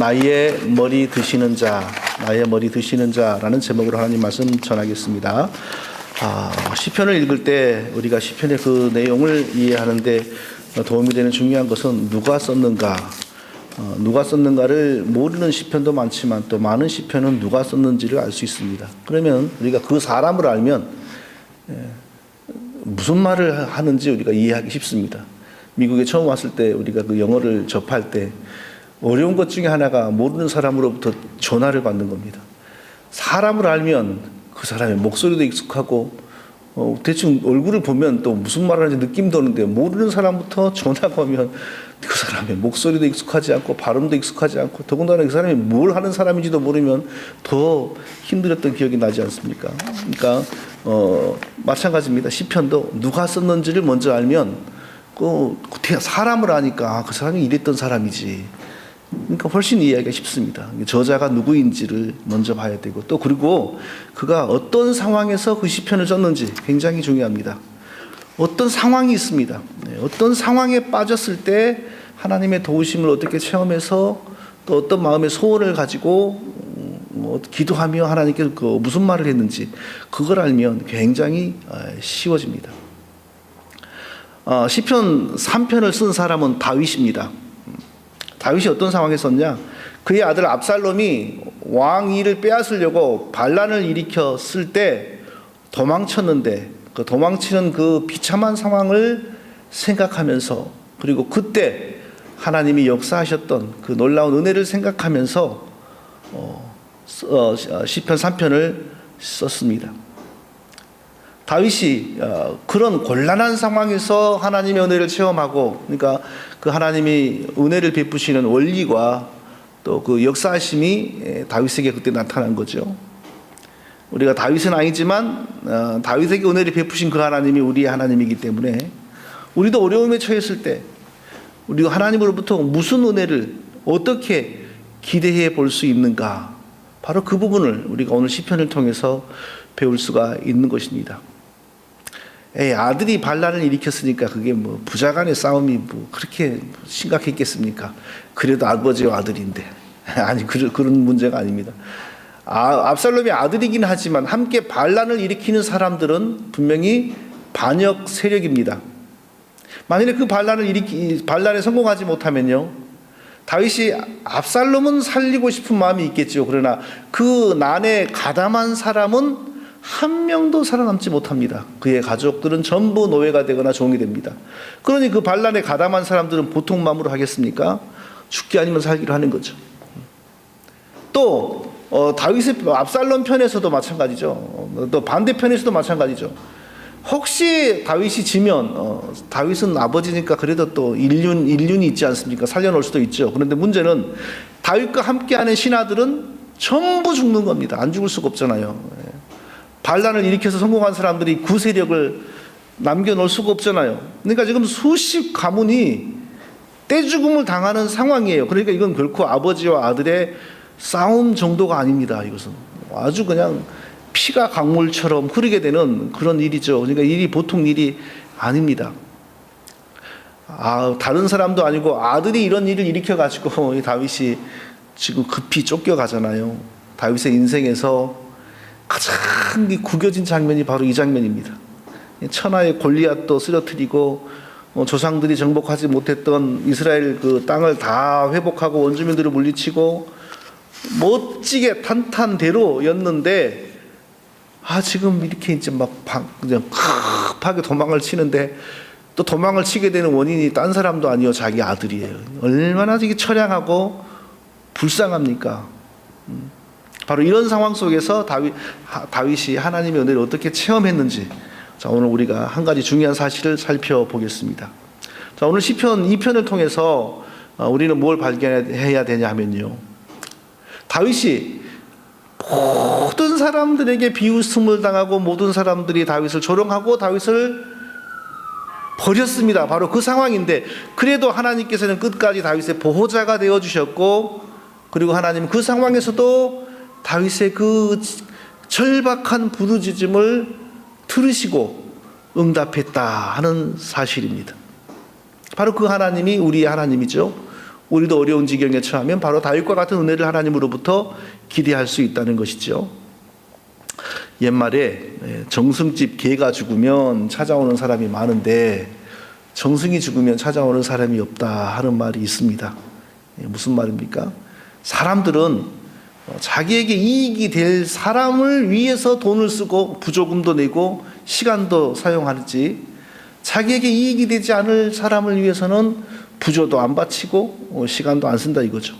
나의 머리 드시는 자, 나의 머리 드시는 자라는 제목으로 하나님 말씀 전하겠습니다. 시편을 읽을 때 우리가 시편의 그 내용을 이해하는데 도움이 되는 중요한 것은 누가 썼는가, 누가 썼는가를 모르는 시편도 많지만 또 많은 시편은 누가 썼는지를 알 수 있습니다. 그러면 우리가 그 사람을 알면 무슨 말을 하는지 우리가 이해하기 쉽습니다. 미국에 처음 왔을 때 우리가 그 영어를 접할 때 어려운 것 중에 하나가 모르는 사람으로부터 전화를 받는 겁니다. 사람을 알면 그 사람의 목소리도 익숙하고 대충 얼굴을 보면 또 무슨 말을 하는지 느낌도 오는데 모르는 사람부터 전화가 오면 그 사람의 목소리도 익숙하지 않고 발음도 익숙하지 않고 더군다나 그 사람이 뭘 하는 사람인지도 모르면 더 힘들었던 기억이 나지 않습니까? 그러니까 마찬가지입니다. 시편도 누가 썼는지를 먼저 알면 사람을 아니까 그 사람이 이랬던 사람이지. 그러니까 훨씬 이해하기가 쉽습니다. 저자가 누구인지를 먼저 봐야 되고 또 그리고 그가 어떤 상황에서 그 시편을 썼는지 굉장히 중요합니다. 어떤 상황이 있습니다. 어떤 상황에 빠졌을 때 하나님의 도우심을 어떻게 체험해서 또 어떤 마음의 소원을 가지고 기도하며 하나님께 무슨 말을 했는지 그걸 알면 굉장히 쉬워집니다. 시편 3편을 쓴 사람은 다윗입니다. 다윗이 어떤 상황에 썼냐? 그의 아들 압살롬이 왕위를 빼앗으려고 반란을 일으켰을 때 도망쳤는데 그 도망치는 그 비참한 상황을 생각하면서 그리고 그때 하나님이 역사하셨던 그 놀라운 은혜를 생각하면서 시편 3편을 썼습니다. 다윗이 그런 곤란한 상황에서 하나님의 은혜를 체험하고 그러니까 그 하나님이 은혜를 베푸시는 원리와 또 그 역사하심이 다윗에게 그때 나타난 거죠. 우리가 다윗은 아니지만 다윗에게 은혜를 베푸신 그 하나님이 우리의 하나님이기 때문에 우리도 어려움에 처했을 때 우리가 하나님으로부터 무슨 은혜를 어떻게 기대해 볼 수 있는가, 바로 그 부분을 우리가 오늘 시편을 통해서 배울 수가 있는 것입니다. 아들이 반란을 일으켰으니까 그게 부자 간의 싸움이 그렇게 심각했겠습니까? 그래도 아버지와 아들인데. 아니, 그런 문제가 아닙니다. 압살롬이 아들이긴 하지만 함께 반란을 일으키는 사람들은 분명히 반역 세력입니다. 만일에 그 반란에 성공하지 못하면요, 다윗이 압살롬은 살리고 싶은 마음이 있겠죠. 그러나 그 난에 가담한 사람은 한 명도 살아남지 못합니다. 그의 가족들은 전부 노예가 되거나 종이 됩니다. 그러니 그 반란에 가담한 사람들은 보통 마음으로 하겠습니까? 죽기 아니면 살기로 하는 거죠. 또 다윗의 압살롬 편에서도 마찬가지죠. 또 반대편에서도 마찬가지죠. 혹시 다윗이 지면 다윗은 아버지니까 그래도 또 인륜이 있지 않습니까? 살려놓을 수도 있죠. 그런데 문제는 다윗과 함께하는 신하들은 전부 죽는 겁니다. 안 죽을 수가 없잖아요. 반란을 일으켜서 성공한 사람들이 구세력을 남겨놓을 수가 없잖아요. 그러니까 지금 수십 가문이 떼죽음을 당하는 상황이에요. 그러니까 이건 결코 아버지와 아들의 싸움 정도가 아닙니다. 이것은 아주 그냥 피가 강물처럼 흐르게 되는 그런 일이죠. 그러니까 일이 보통 일이 아닙니다. 다른 사람도 아니고 아들이 이런 일을 일으켜가지고 다윗이 지금 급히 쫓겨가잖아요. 다윗의 인생에서 가장 구겨진 장면이 바로 이 장면입니다. 천하의 골리앗도 쓰러뜨리고 조상들이 정복하지 못했던 이스라엘 그 땅을 다 회복하고 원주민들을 물리치고 멋지게 탄탄대로였는데 지금 이렇게 이제 그냥 급하게 도망을 치는데 또 도망을 치게 되는 원인이 딴 사람도 아니요 자기 아들이에요. 얼마나 이게 처량하고 불쌍합니까? 바로 이런 상황 속에서 다윗이 하나님의 은혜를 어떻게 체험했는지, 자, 오늘 우리가 한 가지 중요한 사실을 살펴보겠습니다. 자, 오늘 시편 2편을 통해서 우리는 뭘 발견해야 되냐 하면요, 다윗이 모든 사람들에게 비웃음을 당하고 모든 사람들이 다윗을 조롱하고 다윗을 버렸습니다. 바로 그 상황인데 그래도 하나님께서는 끝까지 다윗의 보호자가 되어주셨고, 그리고 하나님은 그 상황에서도 다윗의 그 절박한 부르짖음을 들으시고 응답했다 하는 사실입니다. 바로 그 하나님이 우리의 하나님이죠. 우리도 어려운 지경에 처하면 바로 다윗과 같은 은혜를 하나님으로부터 기대할 수 있다는 것이죠. 옛말에 정승집 개가 죽으면 찾아오는 사람이 많은데 정승이 죽으면 찾아오는 사람이 없다 하는 말이 있습니다. 무슨 말입니까? 사람들은 자기에게 이익이 될 사람을 위해서 돈을 쓰고 부조금도 내고 시간도 사용하지, 자기에게 이익이 되지 않을 사람을 위해서는 부조도 안 바치고 시간도 안 쓴다 이거죠.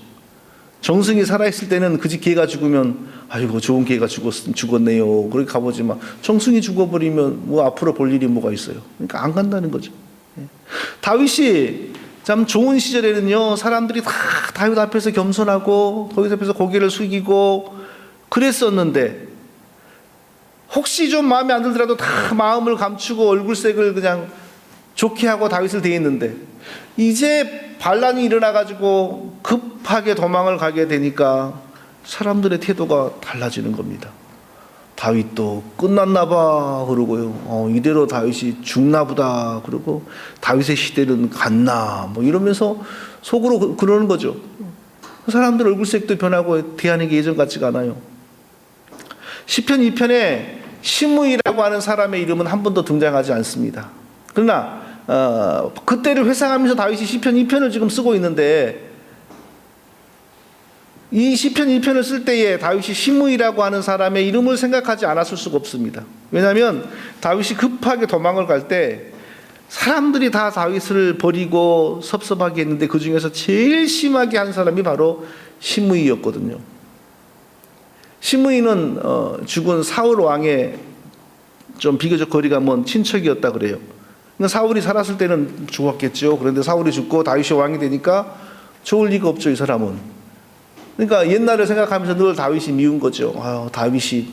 정승이 살아있을 때는 그 집 개가 죽으면 아이고 좋은 개가 죽었네요 그렇게 가보지만 정승이 죽어버리면 뭐 앞으로 볼 일이 뭐가 있어요. 그러니까 안 간다는 거죠. 다윗이 참 좋은 시절에는요, 사람들이 다 다윗 앞에서 겸손하고 다윗 앞에서 고개를 숙이고 그랬었는데, 혹시 좀 마음에 안 들더라도 다 마음을 감추고 얼굴색을 그냥 좋게 하고 다윗을 대했는데, 이제 반란이 일어나가지고 급하게 도망을 가게 되니까 사람들의 태도가 달라지는 겁니다. 다윗도 끝났나 봐 그러고요. 이대로 다윗이 죽나 보다 그러고, 다윗의 시대는 갔나 뭐 이러면서 속으로 그러는 거죠. 사람들 얼굴색도 변하고 대하는 게 예전 같지가 않아요. 시편 2편에 시므이라고 하는 사람의 이름은 한 번도 등장하지 않습니다. 그러나 그때를 회상하면서 다윗이 시편 2편을 지금 쓰고 있는데, 이 시편 1편을 쓸 때에 다윗이 시므이라고 하는 사람의 이름을 생각하지 않았을 수가 없습니다. 왜냐하면 다윗이 급하게 도망을 갈 때 사람들이 다 다윗을 버리고 섭섭하게 했는데 그 중에서 제일 심하게 한 사람이 바로 시므이였거든요. 시므이는 죽은 사울 왕의 좀 비교적 거리가 먼 친척이었다 그래요. 그러니까 사울이 살았을 때는 좋았겠죠. 그런데 사울이 죽고 다윗이 왕이 되니까 좋을 리가 없죠, 이 사람은. 그러니까 옛날을 생각하면서 늘 다윗이 미운 거죠. 다윗이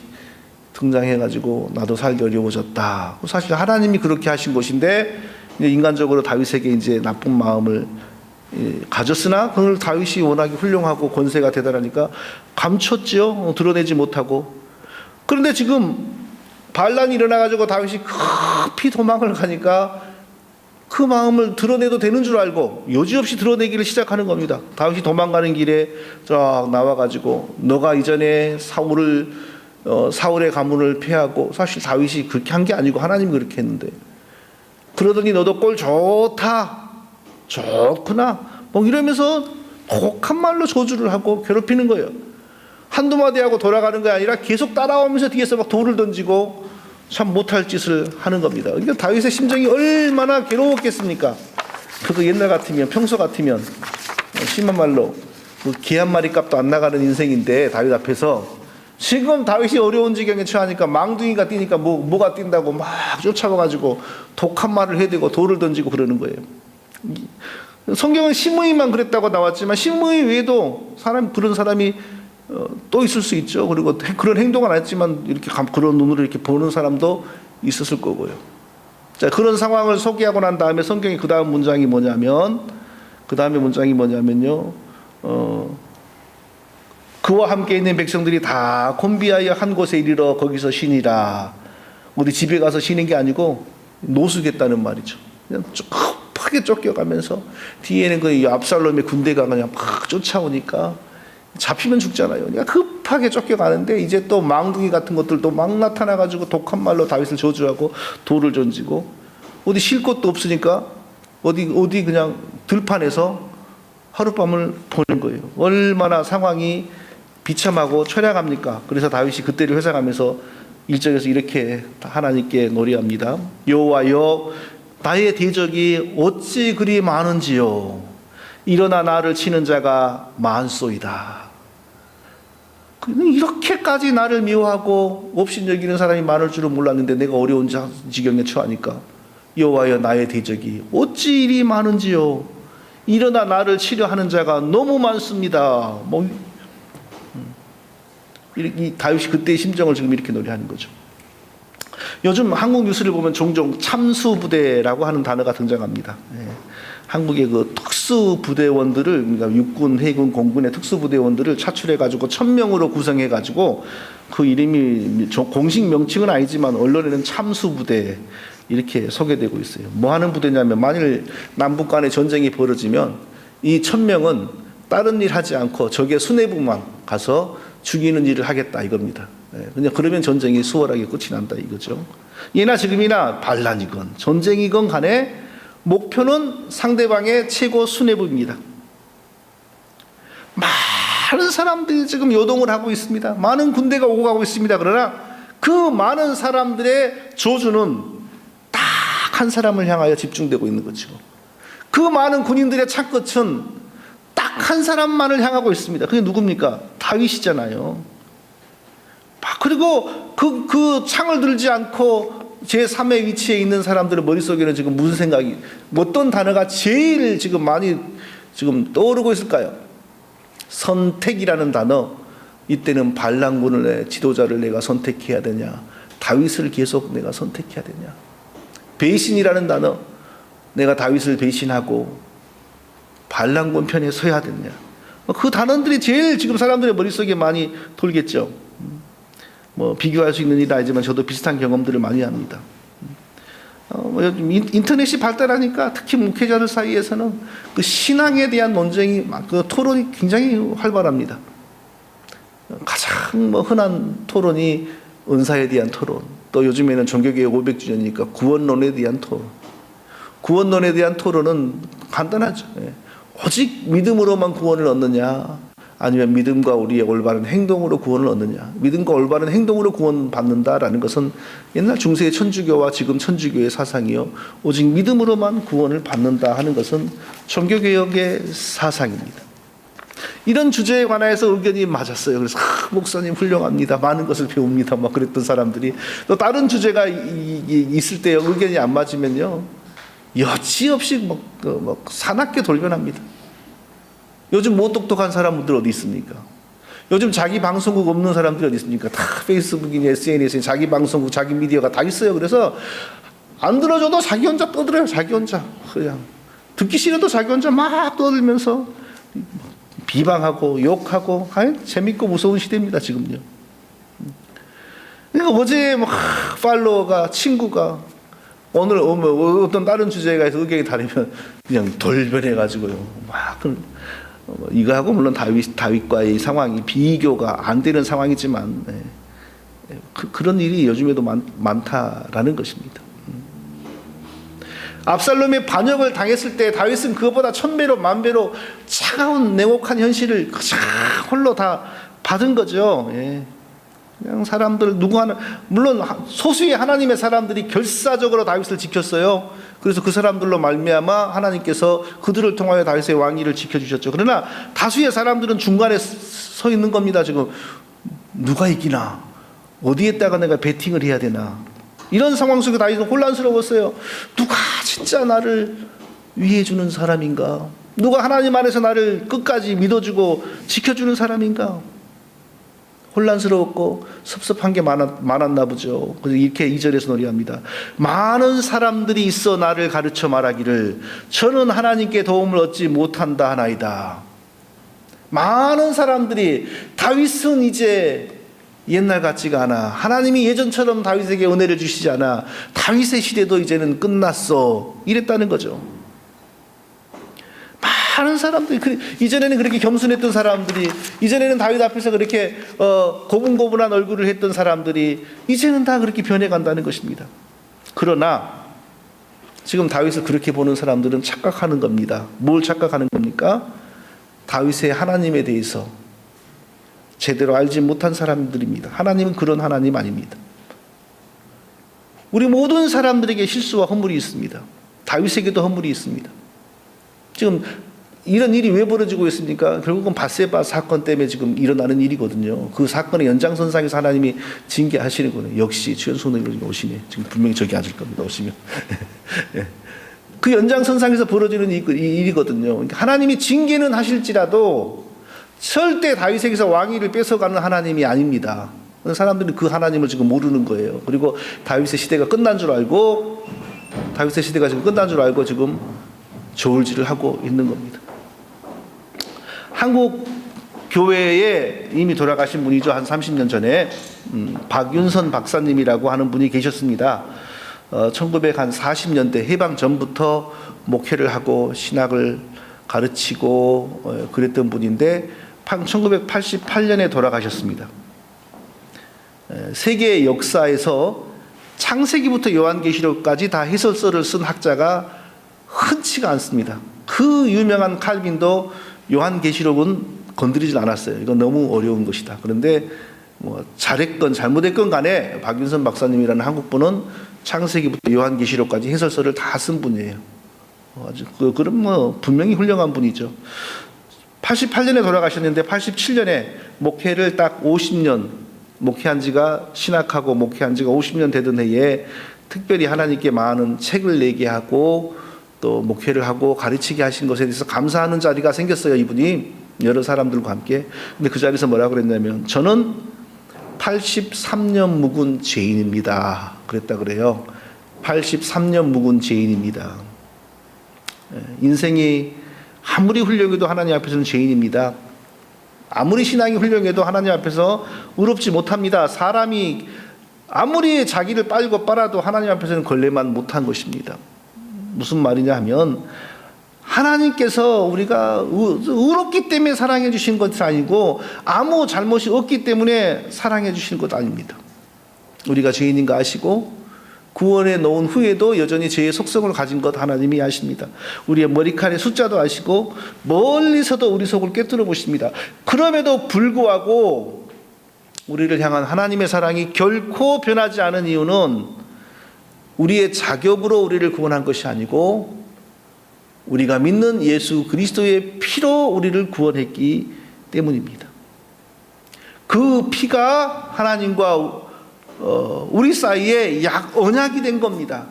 등장해가지고 나도 살기 어려워졌다. 사실 하나님이 그렇게 하신 것인데, 인간적으로 다윗에게 이제 나쁜 마음을 가졌으나 그걸 다윗이 워낙에 훌륭하고 권세가 대단하니까 감췄죠. 드러내지 못하고. 그런데 지금 반란이 일어나가지고 다윗이 급히 도망을 가니까 그 마음을 드러내도 되는 줄 알고 여지없이 드러내기를 시작하는 겁니다. 다윗이 도망가는 길에 쫙 나와가지고 너가 이전에 사울의 가문을 패하고, 사실 다윗이 그렇게 한 게 아니고 하나님이 그렇게 했는데, 그러더니 너도 꼴 좋다, 좋구나 뭐 이러면서 독한 말로 저주를 하고 괴롭히는 거예요. 한두 마디 하고 돌아가는 게 아니라 계속 따라오면서 뒤에서 막 돌을 던지고 참 못할 짓을 하는 겁니다. 그러니까 다윗의 심정이 얼마나 괴로웠겠습니까? 그도 옛날 같으면, 평소 같으면 심한 말로 개 한 마리 값도 안 나가는 인생인데, 다윗 앞에서 지금 다윗이 어려운 지경에 처하니까 망둥이가 뛰니까 뭐가 뛴다고 막 쫓아가가지고 독한 말을 해대고 돌을 던지고 그러는 거예요. 성경은 시므이만 그랬다고 나왔지만 시므이 외에도 그런 사람이 또 있을 수 있죠. 그리고 그런 행동은 안 했지만 이렇게 그런 눈으로 이렇게 보는 사람도 있었을 거고요. 자, 그런 상황을 소개하고 난 다음에 성경이 그 다음 문장이 뭐냐면요, 그와 함께 있는 백성들이 다 곤비하여 한 곳에 이르러 거기서 쉬니라. 우리 집에 가서 쉬는 게 아니고 노숙했다는 말이죠. 그냥 급하게 쫓겨가면서 뒤에는 그 압살롬의 군대가 그냥 막 쫓아오니까 잡히면 죽잖아요. 그러니까 급하게 쫓겨가는데 이제 또 망둥이 같은 것들도 막 나타나가지고 독한 말로 다윗을 저주하고 돌을 던지고, 어디 쉴 곳도 없으니까 어디 그냥 들판에서 하룻밤을 보낸 거예요. 얼마나 상황이 비참하고 처량합니까? 그래서 다윗이 그때를 회상하면서 1절에서 이렇게 하나님께 노래합니다. 여호와여, 나의 대적이 어찌 그리 많은지요. 일어나 나를 치는 자가 많소이다. 이렇게까지 나를 미워하고 업신여기는 사람이 많을 줄은 몰랐는데 내가 어려운 지경에 처하니까 여호와여, 나의 대적이 어찌 이리 많은지요. 일어나 나를 치려 하는 자가 너무 많습니다. 이 다윗이 그때의 심정을 지금 이렇게 노래하는 거죠. 요즘 한국 뉴스를 보면 종종 참수부대라고 하는 단어가 등장합니다. 한국의 그 특수부대원들을, 그러니까 육군, 해군, 공군의 특수부대원들을 차출해가지고 1000명으로 구성해가지고 그 이름이 공식 명칭은 아니지만 언론에는 참수부대 이렇게 소개되고 있어요. 뭐 하는 부대냐면, 만일 남북 간에 전쟁이 벌어지면 이 1000명은 다른 일 하지 않고 적의 수뇌부만 가서 죽이는 일을 하겠다 이겁니다. 그냥 그러면 전쟁이 수월하게 끝이 난다 이거죠. 예나 지금이나 반란이건 전쟁이건 간에 목표는 상대방의 최고 수뇌부입니다. 많은 사람들이 지금 요동을 하고 있습니다. 많은 군대가 오고 가고 있습니다. 그러나 그 많은 사람들의 조주는 딱 한 사람을 향하여 집중되고 있는 거죠. 그 많은 군인들의 창끝은 딱 한 사람만을 향하고 있습니다. 그게 누굽니까? 다윗이잖아요. 그리고 그 창을 들지 않고 제3의 위치에 있는 사람들의 머릿속에는 지금 무슨 생각이, 어떤 단어가 제일 지금 많이 지금 떠오르고 있을까요? 선택이라는 단어. 이때는 반란군의 지도자를 내가 선택해야 되냐, 다윗을 계속 내가 선택해야 되냐. 배신이라는 단어. 내가 다윗을 배신하고 반란군 편에 서야 되냐. 그 단어들이 제일 지금 사람들의 머릿속에 많이 돌겠죠. 뭐 비교할 수 있는 일은 아니지만 저도 비슷한 경험들을 많이 합니다. 요즘 인터넷이 발달하니까 특히 목회자들 사이에서는 그 신앙에 대한 논쟁이, 그 토론이 굉장히 활발합니다. 가장 흔한 토론이 은사에 대한 토론, 또 요즘에는 종교개혁 500주년이니까 구원론에 대한 토론. 구원론에 대한 토론은 간단하죠. 오직 믿음으로만 구원을 얻느냐, 아니면 믿음과 우리의 올바른 행동으로 구원을 얻느냐. 믿음과 올바른 행동으로 구원받는다라는 것은 옛날 중세의 천주교와 지금 천주교의 사상이요, 오직 믿음으로만 구원을 받는다 하는 것은 종교개혁의 사상입니다. 이런 주제에 관해서 의견이 맞았어요. 그래서 목사님 훌륭합니다, 많은 것을 배웁니다, 막 그랬던 사람들이, 또 다른 주제가 있을 때 의견이 안 맞으면요, 여지없이 사납게 돌변합니다. 요즘 못 똑똑한 사람들 어디 있습니까? 요즘 자기 방송국 없는 사람들이 어디 있습니까? 다 페이스북이니 SNS에 자기 방송국, 자기 미디어가 다 있어요. 그래서 안 들어줘도 자기 혼자 떠들어요. 자기 혼자 그냥 듣기 싫어도 자기 혼자 막 떠들면서 비방하고 욕하고, 재밌고 무서운 시대입니다 지금요. 그러니까 어제 팔로워가, 친구가 오늘 어떤 다른 주제가 해서 의견이 다르면 그냥 돌변해가지고요, 막 이거하고 물론 다윗과의 상황이 비교가 안 되는 상황이지만 그런 일이 요즘에도 많다라는 것입니다. 압살롬의 반역을 당했을 때 다윗은 그것보다 1000배로 10,000배로 차가운 냉혹한 현실을 홀로 다 받은 거죠. 그냥 사람들 누구 하나, 물론 소수의 하나님의 사람들이 결사적으로 다윗을 지켰어요. 그래서 그 사람들로 말미암아 하나님께서 그들을 통하여 다윗의 왕위를 지켜주셨죠. 그러나 다수의 사람들은 중간에 서 있는 겁니다. 지금 누가 이기나, 어디에다가 내가 베팅을 해야 되나, 이런 상황 속에 다윗은 혼란스러웠어요. 누가 진짜 나를 위해주는 사람인가, 누가 하나님 안에서 나를 끝까지 믿어주고 지켜주는 사람인가. 혼란스러웠고 섭섭한 게 많았나 보죠. 그래서 이렇게 2절에서 노래합니다. 많은 사람들이 있어 나를 가르쳐 말하기를 저는 하나님께 도움을 얻지 못한다 하나이다. 많은 사람들이 다윗은 이제 옛날 같지가 않아, 하나님이 예전처럼 다윗에게 은혜를 주시지 않아, 다윗의 시대도 이제는 끝났어, 이랬다는 거죠. 많은 사람들이, 이전에는 그렇게 겸손했던 사람들이, 이전에는 다윗 앞에서 그렇게 고분고분한 얼굴을 했던 사람들이 이제는 다 그렇게 변해간다는 것입니다. 그러나 지금 다윗을 그렇게 보는 사람들은 착각하는 겁니다. 뭘 착각하는 겁니까? 다윗의 하나님에 대해서 제대로 알지 못한 사람들입니다. 하나님은 그런 하나님 아닙니다. 우리 모든 사람들에게 실수와 허물이 있습니다. 다윗에게도 허물이 있습니다. 지금 이런 일이 왜 벌어지고 있습니까? 결국은 밧세바 사건 때문에 지금 일어나는 일이거든요. 그 사건의 연장선상에서 하나님이 징계하시는 거예요. 역시 주연손으로 오시네. 지금 분명히 저기 앉을 겁니다, 오시면. 그 연장선상에서 벌어지는 일이거든요. 그러니까 하나님이 징계는 하실지라도 절대 다윗에게서 왕위를 뺏어가는 하나님이 아닙니다. 사람들은 그 하나님을 지금 모르는 거예요. 그리고 다윗의 시대가 끝난 줄 알고, 다윗의 시대가 지금 끝난 줄 알고 지금 저울질을 하고 있는 겁니다. 한국 교회에 이미 돌아가신 분이죠. 한 30년 전에 박윤선 박사님이라고 하는 분이 계셨습니다. 1940년대 해방 전부터 목회를 하고 신학을 가르치고 그랬던 분인데 1988년에 돌아가셨습니다. 세계 역사에서 창세기부터 요한계시록까지 다 해설서를 쓴 학자가 흔치가 않습니다. 그 유명한 칼빈도 요한계시록은 건드리질 않았어요. 이건 너무 어려운 것이다. 그런데 뭐 잘했건 잘못했건 간에 박윤선 박사님이라는 한국분은 창세기부터 요한계시록까지 해설서를 다 쓴 분이에요. 아주 그럼 뭐 분명히 훌륭한 분이죠. 88년에 돌아가셨는데 87년에 목회를 딱 50년 목회한 지가 신학하고 목회한 지가 50년 되던 해에 특별히 하나님께 많은 책을 내게 하고 또 목회를 하고 가르치게 하신 것에 대해서 감사하는 자리가 생겼어요. 이분이 여러 사람들과 함께. 근데 그 자리에서 뭐라고 그랬냐면 저는 83년 묵은 죄인입니다. 그랬다 그래요. 83년 묵은 죄인입니다. 인생이 아무리 훌륭해도 하나님 앞에서는 죄인입니다. 아무리 신앙이 훌륭해도 하나님 앞에서 의롭지 못합니다. 사람이 아무리 자기를 빨고 빨아도 하나님 앞에서는 걸레만 못한 것입니다. 무슨 말이냐 하면 하나님께서 우리가 의롭기 때문에 사랑해 주신 것이 아니고 아무 잘못이 없기 때문에 사랑해 주신 것 아닙니다. 우리가 죄인인 거 아시고 구원에 놓은 후에도 여전히 죄의 속성을 가진 것 하나님이 아십니다. 우리의 머리칼의 숫자도 아시고 멀리서도 우리 속을 꿰뚫어 보십니다. 그럼에도 불구하고 우리를 향한 하나님의 사랑이 결코 변하지 않은 이유는 우리의 자격으로 우리를 구원한 것이 아니고 우리가 믿는 예수 그리스도의 피로 우리를 구원했기 때문입니다. 그 피가 하나님과 우리 사이에 언약이 된 겁니다.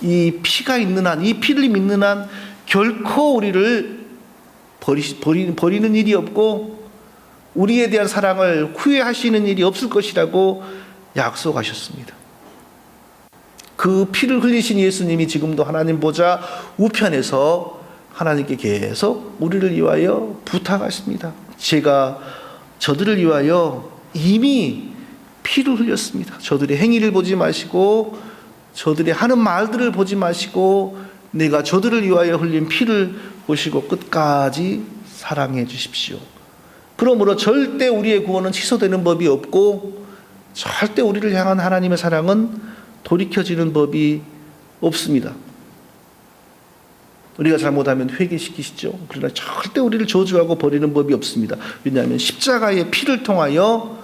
이 피가 있는 한, 이 피를 믿는 한 결코 우리를 버리는 일이 없고 우리에 대한 사랑을 후회하시는 일이 없을 것이라고 약속하셨습니다. 그 피를 흘리신 예수님이 지금도 하나님 보좌 우편에서 하나님께 계속 우리를 위하여 부탁하십니다. 제가 저들을 위하여 이미 피를 흘렸습니다. 저들의 행위를 보지 마시고 저들의 하는 말들을 보지 마시고 내가 저들을 위하여 흘린 피를 보시고 끝까지 사랑해 주십시오. 그러므로 절대 우리의 구원은 취소되는 법이 없고 절대 우리를 향한 하나님의 사랑은 돌이켜지는 법이 없습니다. 우리가 잘못하면 회개시키시죠. 그러나 절대 우리를 저주하고 버리는 법이 없습니다. 왜냐하면 십자가의 피를 통하여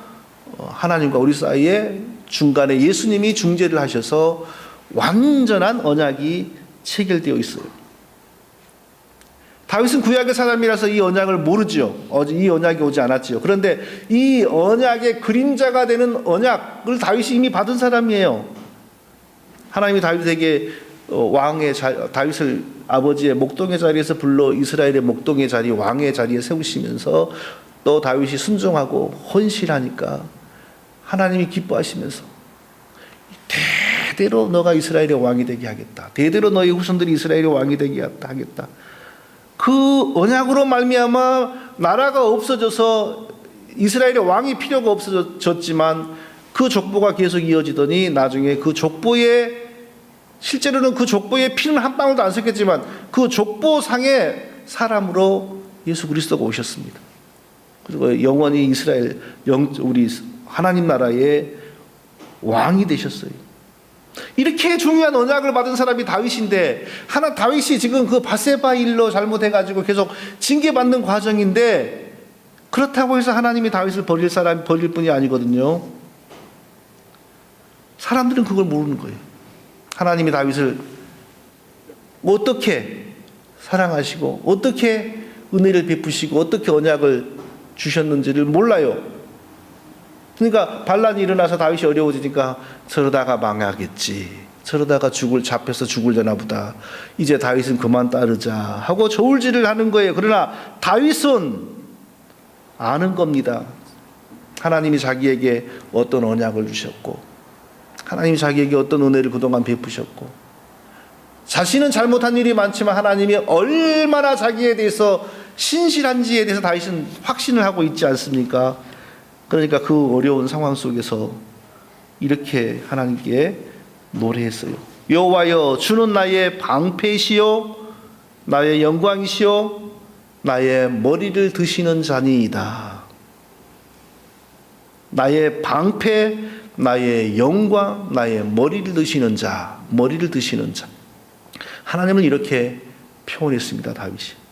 하나님과 우리 사이에 중간에 예수님이 중재를 하셔서 완전한 언약이 체결되어 있어요. 다윗은 구약의 사람이라서 이 언약을 모르죠. 이 언약이 오지 않았죠. 그런데 이 언약의 그림자가 되는 언약을 다윗이 이미 받은 사람이에요. 하나님이 다윗에게 다윗을 아버지의 목동의 자리에서 불러 이스라엘의 목동의 자리, 왕의 자리에 세우시면서 또 다윗이 순종하고 헌신하니까 하나님이 기뻐하시면서 대대로 너가 이스라엘의 왕이 되게 하겠다. 대대로 너희 후손들이 이스라엘의 왕이 되게 하겠다. 그 언약으로 말미암아 나라가 없어져서 이스라엘의 왕이 필요가 없어졌지만 그 족보가 계속 이어지더니 나중에 그 족보에 실제로는 그 족보에 피는 한 방울도 안 섞였지만 그 족보상의 사람으로 예수 그리스도가 오셨습니다. 그리고 영원히 이스라엘 우리 하나님 나라의 왕이 되셨어요. 이렇게 중요한 언약을 받은 사람이 다윗인데 다윗이 지금 그 바세바 일로 잘못해가지고 계속 징계받는 과정인데 그렇다고 해서 하나님이 다윗을 버릴 뿐이 아니거든요. 사람들은 그걸 모르는 거예요. 하나님이 다윗을 어떻게 사랑하시고 어떻게 은혜를 베푸시고 어떻게 언약을 주셨는지를 몰라요. 그러니까 반란이 일어나서 다윗이 어려워지니까 저러다가 망하겠지. 저러다가 잡혀서 죽을려나 보다. 이제 다윗은 그만 따르자 하고 저울질을 하는 거예요. 그러나 다윗은 아는 겁니다. 하나님이 자기에게 어떤 언약을 주셨고 하나님이 자기에게 어떤 은혜를 그동안 베푸셨고 자신은 잘못한 일이 많지만 하나님이 얼마나 자기에 대해서 신실한지에 대해서 다윗은 확신을 하고 있지 않습니까? 그러니까 그 어려운 상황 속에서 이렇게 하나님께 노래했어요. 여호와여 주는 나의 방패시요 나의 영광이시요 나의 머리를 드시는 자니이다. 나의 방패, 나의 영광, 나의 머리를 드시는 자, 머리를 드시는 자. 하나님은 이렇게 표현했습니다, 다윗이.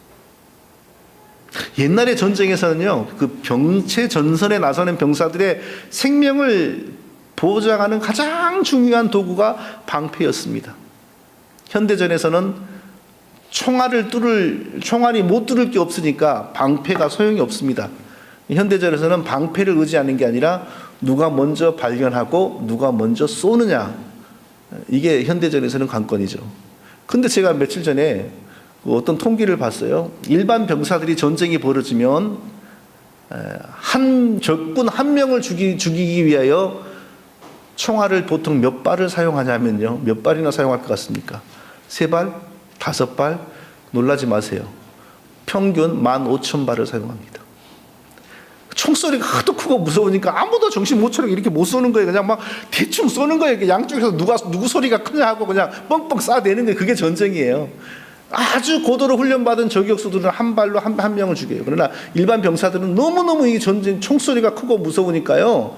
옛날의 전쟁에서는요, 그 병체 전선에 나서는 병사들의 생명을 보장하는 가장 중요한 도구가 방패였습니다. 현대전에서는 총알이 못 뚫을 게 없으니까 방패가 소용이 없습니다. 현대전에서는 방패를 의지하는 게 아니라 누가 먼저 발견하고 누가 먼저 쏘느냐, 이게 현대전에서는 관건이죠. 근데 제가 며칠 전에 어떤 통계를 봤어요. 일반 병사들이 전쟁이 벌어지면 적군 한 명을 죽이기 위하여 총알을 보통 몇 발을 사용하냐면요, 몇 발이나 사용할 것 같습니까? 3발? 5발? 놀라지 마세요. 평균 15,000발을 사용합니다. 총소리가 하도 크고 무서우니까 아무도 정신 못 차리고 이렇게 못 쏘는 거예요. 그냥 막 대충 쏘는 거예요. 양쪽에서 누구 소리가 크냐 하고 그냥 뻥뻥 쏴대는 거예요. 그게 전쟁이에요. 아주 고도로 훈련받은 저격수들은 한 발로 한 명을 죽여요. 그러나 일반 병사들은 너무너무 이 전쟁 총소리가 크고 무서우니까요,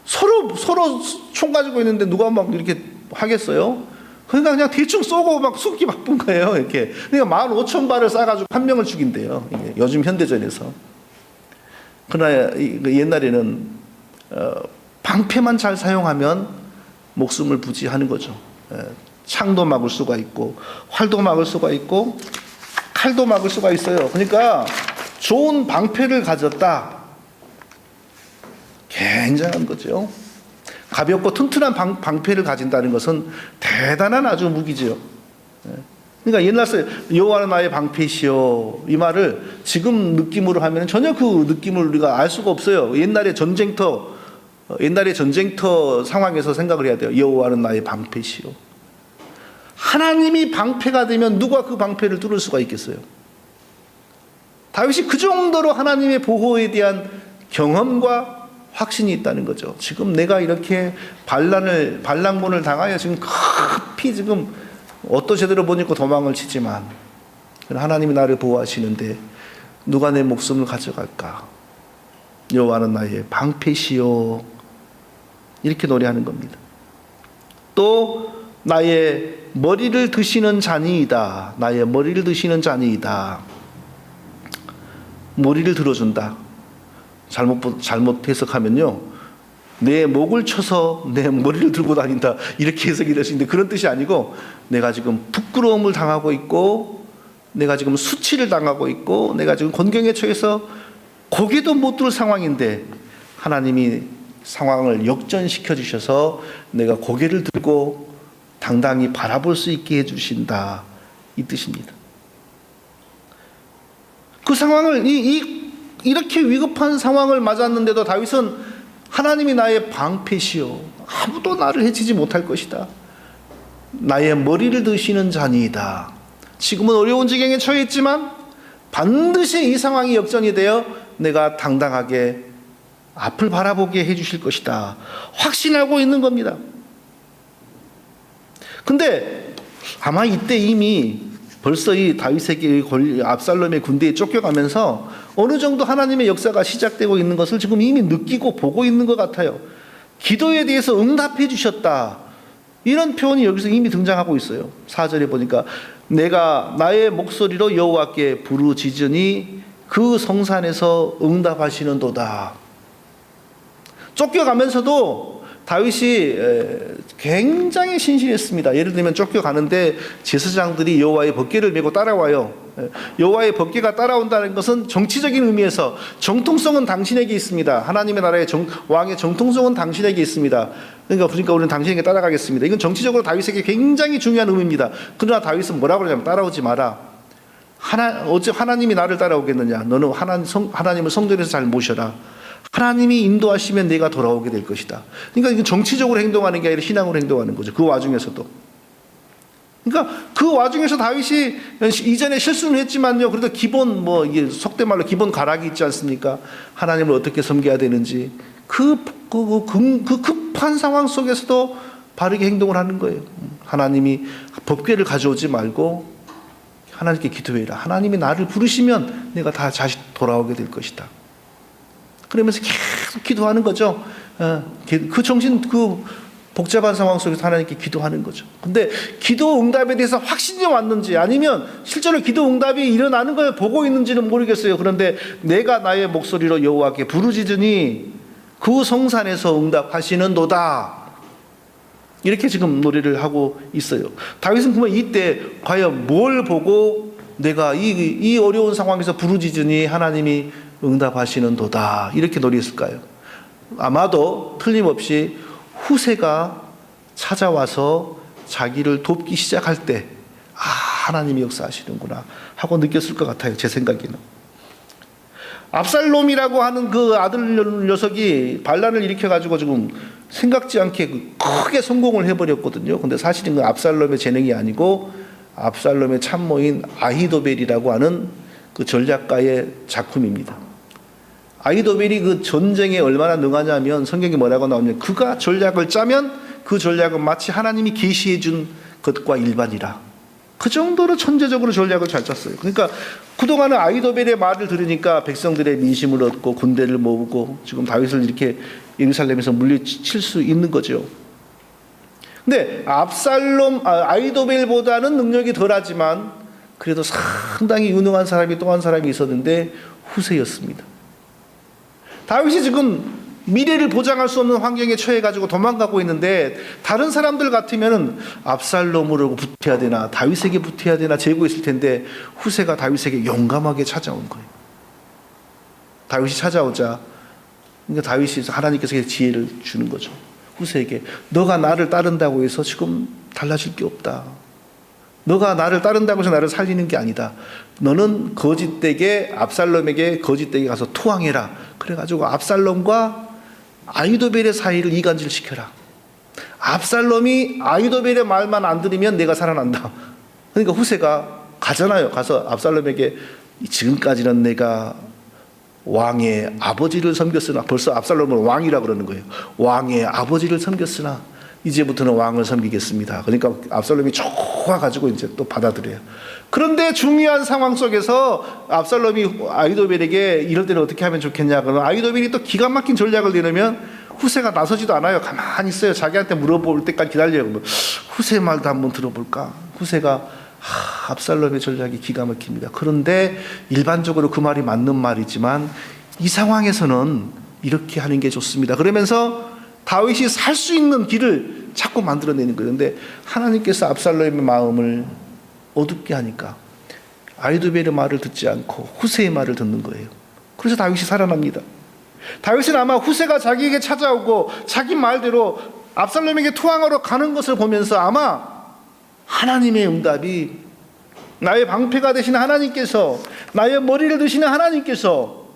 서로 총 가지고 있는데 누가 막 이렇게 하겠어요? 그러니까 그냥 대충 쏘고 막 쏘기 바쁜 거예요. 이렇게. 그러니까 15,000발을 쏴가지고 한 명을 죽인대요. 이게 요즘 현대전에서. 그러나 옛날에는 방패만 잘 사용하면 목숨을 부지하는 거죠. 창도 막을 수가 있고 활도 막을 수가 있고 칼도 막을 수가 있어요. 그러니까 좋은 방패를 가졌다, 굉장한 거죠. 가볍고 튼튼한 방패를 가진다는 것은 대단한 아주 무기죠. 그러니까 옛날 여호와는 나의 방패시오, 이 말을 지금 느낌으로 하면 전혀 그 느낌을 우리가 알 수가 없어요. 옛날의 전쟁터 상황에서 생각을 해야 돼요. 여호와는 나의 방패시오. 하나님이 방패가 되면 누가 그 방패를 뚫을 수가 있겠어요? 다윗이 그 정도로 하나님의 보호에 대한 경험과 확신이 있다는 거죠. 지금 내가 이렇게 반란군을 당하여 지금 급히 지금 옷도 제대로 못 입고 도망을 치지만 하나님이 나를 보호하시는데 누가 내 목숨을 가져갈까? 여호와는 나의 방패시오, 이렇게 노래하는 겁니다. 또 나의 머리를 드시는 자니이다. 나의 머리를 드시는 자니이다. 머리를 들어준다. 잘못 해석하면요, 내 목을 쳐서 내 머리를 들고 다닌다, 이렇게 해석이 될 수 있는데 그런 뜻이 아니고, 내가 지금 부끄러움을 당하고 있고, 내가 지금 수치를 당하고 있고, 내가 지금 곤경에 처해서 고개도 못 들 상황인데 하나님이 상황을 역전시켜 주셔서 내가 고개를 들고 당당히 바라볼 수 있게 해주신다, 이 뜻입니다. 그 상황을 이렇게 위급한 상황을 맞았는데도 다윗은 하나님이 나의 방패시오, 아무도 나를 해치지 못할 것이다, 나의 머리를 드시는 자니이다. 지금은 어려운 지경에 처해 있지만 반드시 이 상황이 역전이 되어 내가 당당하게 앞을 바라보게 해주실 것이다, 확신하고 있는 겁니다. 근데 아마 이때 이미 벌써 이 다윗에게 압살롬의 군대에 쫓겨가면서 어느 정도 하나님의 역사가 시작되고 있는 것을 지금 이미 느끼고 보고 있는 것 같아요. 기도에 대해서 응답해 주셨다, 이런 표현이 여기서 이미 등장하고 있어요. 4절에 보니까 내가 나의 목소리로 여호와께 부르짖으니 그 성산에서 응답하시는도다. 쫓겨가면서도 다윗이 굉장히 신실했습니다. 예를 들면 쫓겨가는데 제사장들이 여호와의 법궤를 메고 따라와요. 여호와의 법궤가 따라온다는 것은 정치적인 의미에서 정통성은 당신에게 있습니다. 하나님의 나라의 왕의 정통성은 당신에게 있습니다. 그러니까 우리는 당신에게 따라가겠습니다. 이건 정치적으로 다윗에게 굉장히 중요한 의미입니다. 그러나 다윗은 뭐라고 그러냐면, 따라오지 마라. 어째 하나님이 나를 따라오겠느냐? 너는 하나님을 성전에서 잘 모셔라. 하나님이 인도하시면 내가 돌아오게 될 것이다. 그러니까 이건 정치적으로 행동하는 게 아니라 신앙으로 행동하는 거죠. 그 와중에서도. 그러니까 그 와중에서 다윗이 이전에 실수는 했지만요, 그래도 기본 이게 속된 말로 기본 가락이 있지 않습니까? 하나님을 어떻게 섬겨야 되는지 그 급한 상황 속에서도 바르게 행동을 하는 거예요. 하나님이 법궤를 가져오지 말고 하나님께 기도해라. 하나님이 나를 부르시면 내가 다 다시 돌아오게 될 것이다. 그러면서 계속 기도하는 거죠. 그 정신, 그 복잡한 상황 속에서 하나님께 기도하는 거죠. 근데 기도 응답에 대해서 확신이 왔는지 아니면 실제로 기도 응답이 일어나는 걸 보고 있는지는 모르겠어요. 그런데 내가 나의 목소리로 여호와께 부르짖으니 그 성산에서 응답하시는도다. 이렇게 지금 노래를 하고 있어요. 다윗은 그러면 이때 과연 뭘 보고 내가 이 어려운 상황에서 부르짖으니 하나님이 응답하시는도다. 이렇게 노래했을까요? 아마도 틀림없이 후세가 찾아와서 자기를 돕기 시작할 때 하나님이 역사하시는구나 하고 느꼈을 것 같아요. 제 생각에는. 압살롬이라고 하는 그 아들 녀석이 반란을 일으켜가지고 지금 생각지 않게 크게 성공을 해버렸거든요. 근데 사실은 그 압살롬의 재능이 아니고 압살롬의 참모인 아히도벨이라고 하는 그 전략가의 작품입니다. 아히도벨이 그 전쟁에 얼마나 능하냐면 성경에 뭐라고 나오냐면 그가 전략을 짜면 그 전략은 마치 하나님이 계시해 준 것과 일반이라. 그 정도로 천재적으로 전략을 잘 짰어요. 그러니까 그동안은 아히도벨의 말을 들으니까 백성들의 민심을 얻고 군대를 모으고 지금 다윗을 이렇게 예루살렘에서 물리칠 수 있는 거죠. 근데 아히도벨보다는 능력이 덜하지만 그래도 상당히 유능한 사람이 또 한 사람이 있었는데 후세였습니다. 다윗이 지금 미래를 보장할 수 없는 환경에 처해가지고 도망가고 있는데 다른 사람들 같으면은 압살롬으로 붙어야 되나 다윗에게 붙어야 되나 재고있을 텐데 후세가 다윗에게 용감하게 찾아온 거예요. 다윗이 찾아오자 그러니까 다윗이 하나님께서 지혜를 주는 거죠. 후세에게 너가 나를 따른다고 해서 지금 달라질 게 없다. 너가 나를 따른다고 해서 나를 살리는 게 아니다. 너는 거짓되게 압살롬에게 거짓되게 가서 투항해라. 그래가지고 압살롬과 아히도벨의 사이를 이간질 시켜라. 압살롬이 아히도벨의 말만 안 들으면 내가 살아난다. 그러니까 후세가 가잖아요. 가서 압살롬에게 지금까지는 내가 왕의 아버지를 섬겼으나 벌써 압살롬은 왕이라 그러는 거예요. 왕의 아버지를 섬겼으나 이제부터는 왕을 섬기겠습니다. 그러니까 압살롬이 좋아가지고 이제 또 받아들여요. 그런데 중요한 상황 속에서 압살롬이 아히도벨에게 이럴 때는 어떻게 하면 좋겠냐 그러면 아히도벨이 또 기가 막힌 전략을 내놓으면 후세가 나서지도 않아요. 가만히 있어요. 자기한테 물어볼 때까지 기다려요. 후세 말도 한번 들어볼까? 후세가 압살롬의 전략이 기가 막힙니다. 그런데 일반적으로 그 말이 맞는 말이지만 이 상황에서는 이렇게 하는 게 좋습니다. 그러면서 다윗이 살 수 있는 길을 자꾸 만들어내는 거예요. 그런데 하나님께서 압살롬의 마음을 어둡게 하니까 아히도벨의 말을 듣지 않고 후세의 말을 듣는 거예요. 그래서 다윗이 살아납니다. 다윗은 아마 후세가 자기에게 찾아오고 자기 말대로 압살롬에게 투항하러 가는 것을 보면서 아마 하나님의 응답이 나의 방패가 되시는 하나님께서 나의 머리를 드시는 하나님께서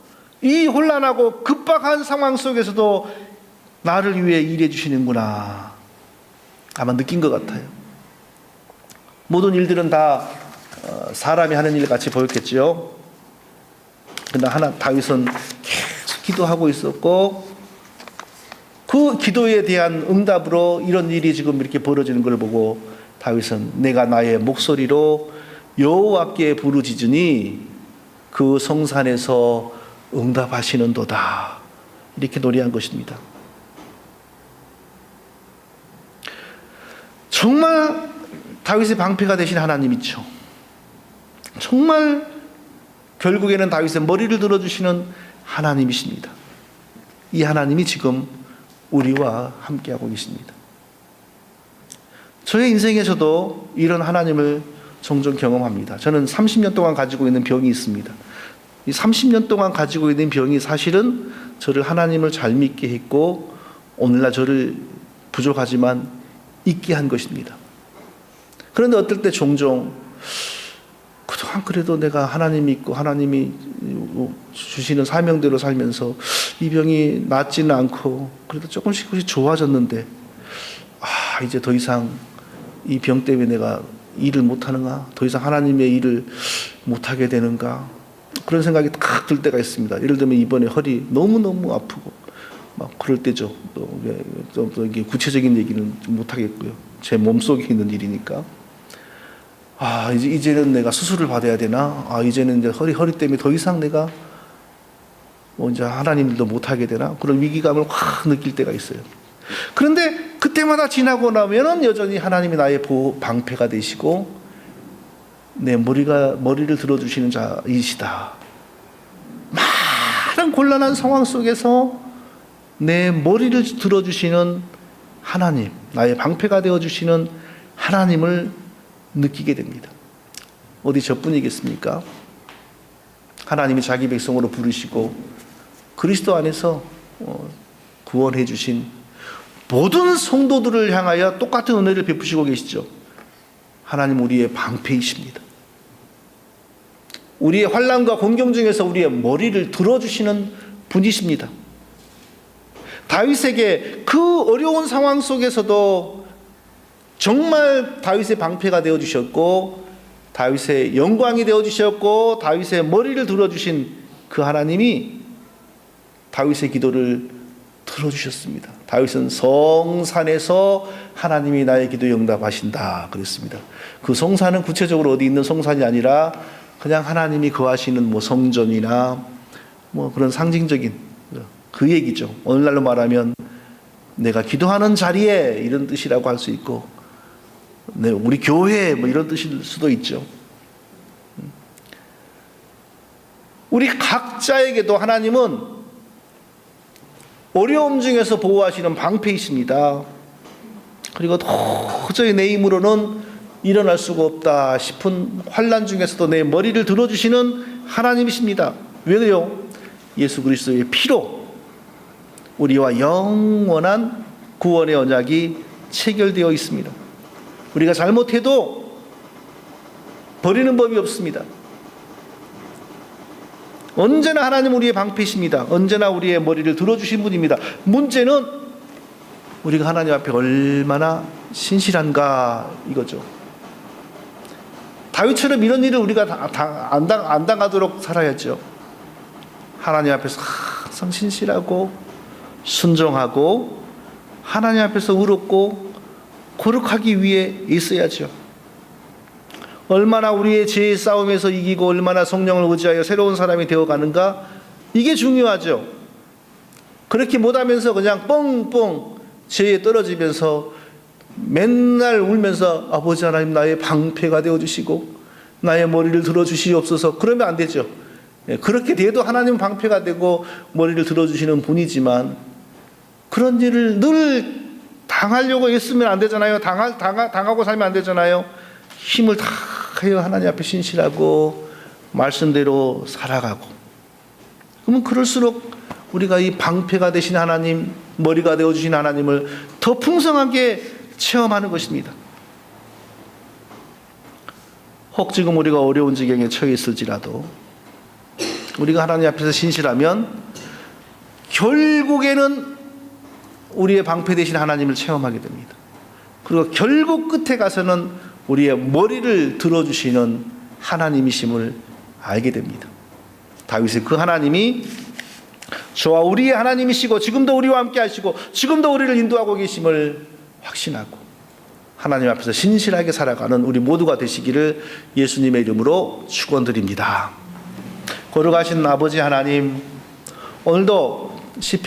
이 혼란하고 급박한 상황 속에서도 나를 위해 일해 주시는구나 아마 느낀 것 같아요. 모든 일들은 다 사람이 하는 일 같이 보였겠죠. 그러나 다윗은 계속 기도하고 있었고 그 기도에 대한 응답으로 이런 일이 지금 이렇게 벌어지는 걸 보고 다윗은 내가 나의 목소리로 여호와께 부르짖으니 그 성산에서 응답하시는도다 이렇게 노래한 것입니다. 정말 다윗의 방패가 되신 하나님 있죠. 정말 결국에는 다윗의 머리를 들어주시는 하나님이십니다. 이 하나님이 지금 우리와 함께하고 계십니다. 저의 인생에서도 이런 하나님을 종종 경험합니다. 저는 30년 동안 가지고 있는 병이 있습니다. 이 30년 동안 가지고 있는 병이 사실은 저를 하나님을 잘 믿게 했고 오늘날 저를 부족하지만 있게 한 것입니다. 그런데 어떨 때 종종 그동안 그래도 내가 하나님 믿고 하나님이 주시는 사명대로 살면서 이 병이 낫지는 않고 그래도 조금씩 좋아졌는데 이제 더 이상 이 병 때문에 내가 일을 못하는가? 더 이상 하나님의 일을 못하게 되는가? 그런 생각이 탁 들 때가 있습니다. 예를 들면 이번에 허리 너무너무 아프고 막 그럴 때죠. 또 이게 구체적인 얘기는 좀 못하겠고요. 제 몸속에 있는 일이니까. 이제는 내가 수술을 받아야 되나? 이제는 이제 허리 때문에 더 이상 내가 이제 하나님도 못하게 되나? 그런 위기감을 확 느낄 때가 있어요. 그런데 그때마다 지나고 나면은 여전히 하나님이 나의 방패가 되시고 내 머리를 들어주시는 자이시다. 많은 곤란한 상황 속에서 내 머리를 들어주시는 하나님, 나의 방패가 되어주시는 하나님을 느끼게 됩니다. 어디 저뿐이겠습니까? 하나님이 자기 백성으로 부르시고 그리스도 안에서 구원해 주신 모든 성도들을 향하여 똑같은 은혜를 베푸시고 계시죠. 하나님 우리의 방패이십니다. 우리의 환난과 공경 중에서 우리의 머리를 들어주시는 분이십니다. 다윗에게 그 어려운 상황 속에서도 정말 다윗의 방패가 되어주셨고 다윗의 영광이 되어주셨고 다윗의 머리를 들어주신 그 하나님이 다윗의 기도를 들어주셨습니다. 다윗은 성산에서 하나님이 나의 기도 응답하신다 그랬습니다. 그 성산은 구체적으로 어디 있는 성산이 아니라 그냥 하나님이 거하시는 성전이나 그런 상징적인 그 얘기죠. 오늘날로 말하면 내가 기도하는 자리에 이런 뜻이라고 할 수 있고 우리 교회 이런 뜻일 수도 있죠. 우리 각자에게도 하나님은 어려움 중에서 보호하시는 방패이십니다. 그리고 도저히 내 힘으로는 일어날 수가 없다 싶은 환난 중에서도 내 머리를 들어주시는 하나님이십니다. 왜요? 예수 그리스도의 피로 우리와 영원한 구원의 언약이 체결되어 있습니다. 우리가 잘못해도 버리는 법이 없습니다. 언제나 하나님 우리의 방패이십니다. 언제나 우리의 머리를 들어주신 분입니다. 문제는 우리가 하나님 앞에 얼마나 신실한가 이거죠. 다윗처럼 이런 일을 우리가 안 당하도록 살아야죠. 하나님 앞에서 항상 신실하고 순종하고 하나님 앞에서 의롭고 거룩하기 위해 있어야죠. 얼마나 우리의 죄의 싸움에서 이기고 얼마나 성령을 의지하여 새로운 사람이 되어가는가 이게 중요하죠. 그렇게 못하면서 그냥 뻥뻥 죄에 떨어지면서 맨날 울면서 아버지 하나님 나의 방패가 되어주시고 나의 머리를 들어주시옵소서 그러면 안 되죠. 그렇게 돼도 하나님 방패가 되고 머리를 들어주시는 분이지만 그런 일을 늘 당하려고 했으면 안 되잖아요. 당하고 살면 안 되잖아요. 힘을 다하여 하나님 앞에 신실하고 말씀대로 살아가고 그러면 그럴수록 우리가 이 방패가 되신 하나님 머리가 되어주신 하나님을 더 풍성하게 체험하는 것입니다. 혹 지금 우리가 어려운 지경에 처해 있을지라도 우리가 하나님 앞에서 신실하면 결국에는 우리의 방패 되신 하나님을 체험하게 됩니다. 그리고 결국 끝에 가서는 우리의 머리를 들어주시는 하나님이심을 알게 됩니다. 다윗의 그 하나님이 저와 우리의 하나님이시고 지금도 우리와 함께 하시고 지금도 우리를 인도하고 계심을 확신하고 하나님 앞에서 신실하게 살아가는 우리 모두가 되시기를 예수님의 이름으로 축원드립니다. 거룩하신 아버지 하나님, 오늘도 시편